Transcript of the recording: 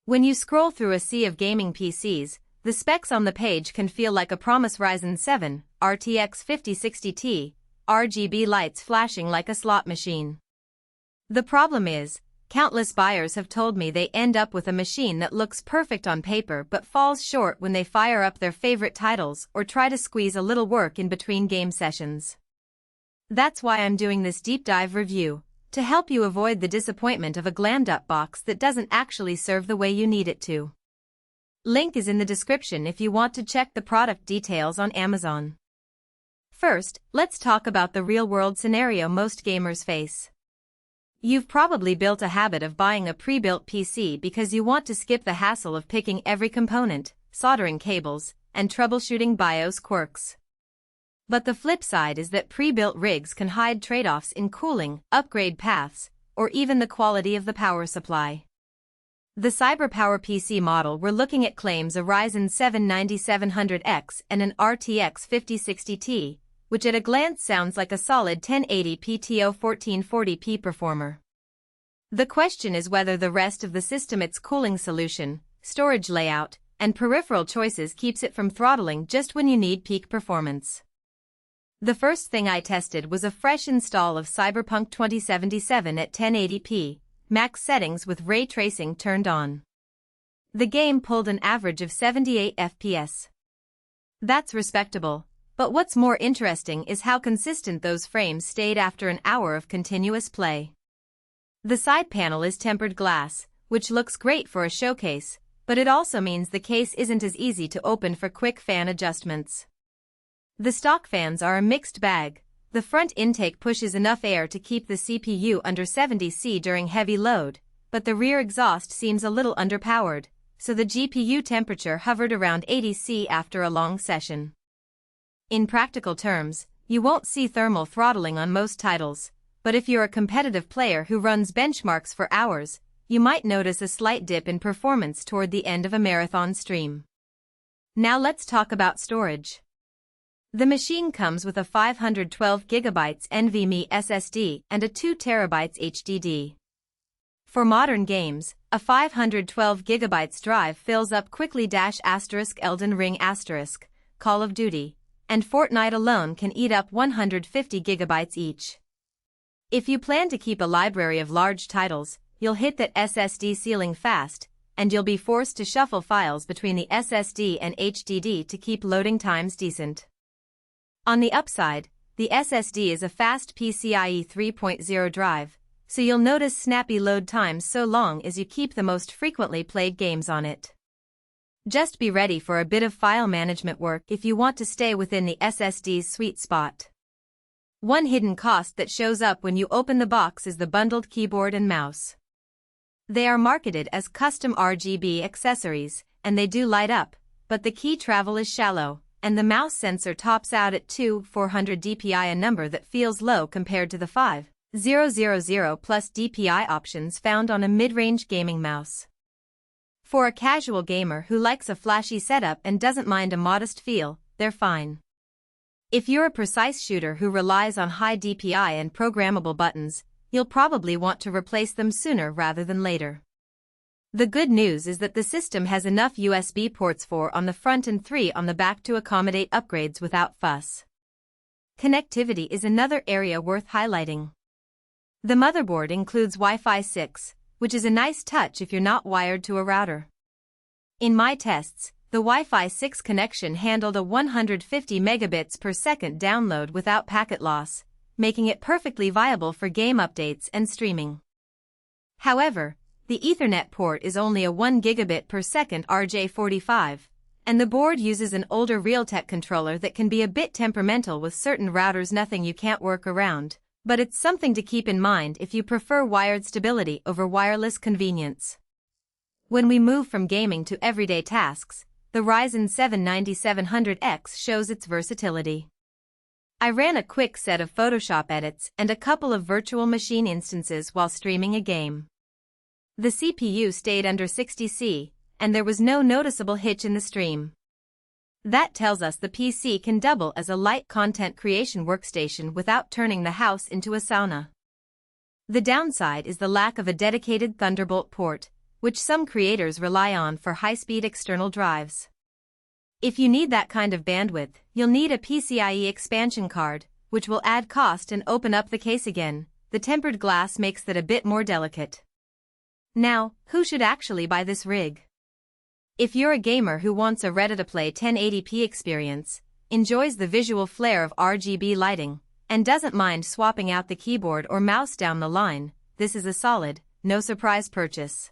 When you scroll through a sea of gaming PCs, the specs on the page can feel like a promise: Ryzen 7, RTX 5060 RGB lights flashing like a slot machine. The problem is, countless buyers have told me they end up with a machine that looks perfect on paper but falls short when they fire up their favorite titles or try to squeeze a little work in between game sessions. That's why I'm doing this deep dive review, to help you avoid the disappointment of a glammed-up box that doesn't actually serve the way you need it to. Link is in the description if you want to check the product details on Amazon. First, let's talk about the real-world scenario most gamers face. You've probably built a habit of buying a pre-built PC because you want to skip the hassle of picking every component, soldering cables, and troubleshooting BIOS quirks. But the flip side is that pre-built rigs can hide trade-offs in cooling, upgrade paths, or even the quality of the power supply. The CyberPowerPC model we're looking at claims a Ryzen 7 9700X and an RTX 5060 which at a glance sounds like a solid 1080p TO 1440p performer. The question is whether the rest of the system, its cooling solution, storage layout, and peripheral choices keeps it from throttling just when you need peak performance. The first thing I tested was a fresh install of Cyberpunk 2077 at 1080p, max settings with ray tracing turned on. The game pulled an average of 78 FPS. That's respectable, but what's more interesting is how consistent those frames stayed after an hour of continuous play. The side panel is tempered glass, which looks great for a showcase, but it also means the case isn't as easy to open for quick fan adjustments. The stock fans are a mixed bag. The front intake pushes enough air to keep the CPU under 70 degrees during heavy load, but the rear exhaust seems a little underpowered, so the GPU temperature hovered around 80 degrees after a long session. In practical terms, you won't see thermal throttling on most titles, but if you're a competitive player who runs benchmarks for hours, you might notice a slight dip in performance toward the end of a marathon stream. Now let's talk about storage. The machine comes with a 512GB NVMe SSD and a 2TB HDD. For modern games, a 512GB drive fills up quickly. Elden Ring *, Call of Duty, and Fortnite alone can eat up 150GB each. If you plan to keep a library of large titles, you'll hit that SSD ceiling fast, and you'll be forced to shuffle files between the SSD and HDD to keep loading times decent. On the upside, the SSD is a fast PCIe 3.0 drive, so you'll notice snappy load times so long as you keep the most frequently played games on it. Just be ready for a bit of file management work if you want to stay within the SSD's sweet spot. One hidden cost that shows up when you open the box is the bundled keyboard and mouse. They are marketed as custom RGB accessories, and they do light up, but the key travel is shallow, and the mouse sensor tops out at 2400 dpi, a number that feels low compared to the 5000+ dpi options found on a mid-range gaming mouse. For a casual gamer who likes a flashy setup and doesn't mind a modest feel, they're fine. If you're a precise shooter who relies on high DPI and programmable buttons, you'll probably want to replace them sooner rather than later. The good news is that the system has enough USB ports, 4 on the front and 3 on the back, to accommodate upgrades without fuss. Connectivity is another area worth highlighting. The motherboard includes Wi-Fi 6, which is a nice touch if you're not wired to a router. In my tests, the Wi-Fi 6 connection handled a 150 megabits per second download without packet loss, making it perfectly viable for game updates and streaming. However, the Ethernet port is only a 1 gigabit per second RJ45, and the board uses an older Realtek controller that can be a bit temperamental with certain routers. Nothing you can't work around, but it's something to keep in mind if you prefer wired stability over wireless convenience. When we move from gaming to everyday tasks, the Ryzen 7 9700X shows its versatility. I ran a quick set of Photoshop edits and a couple of virtual machine instances while streaming a game. The CPU stayed under 60 degrees, and there was no noticeable hitch in the stream. That tells us the PC can double as a light content creation workstation without turning the house into a sauna. The downside is the lack of a dedicated Thunderbolt port, which some creators rely on for high-speed external drives. If you need that kind of bandwidth, you'll need a PCIe expansion card, which will add cost and open up the case again. The tempered glass makes that a bit more delicate. Now, who should actually buy this rig? If you're a gamer who wants a ready-to-play 1080p experience, enjoys the visual flair of RGB lighting, and doesn't mind swapping out the keyboard or mouse down the line, this is a solid, no-surprise purchase.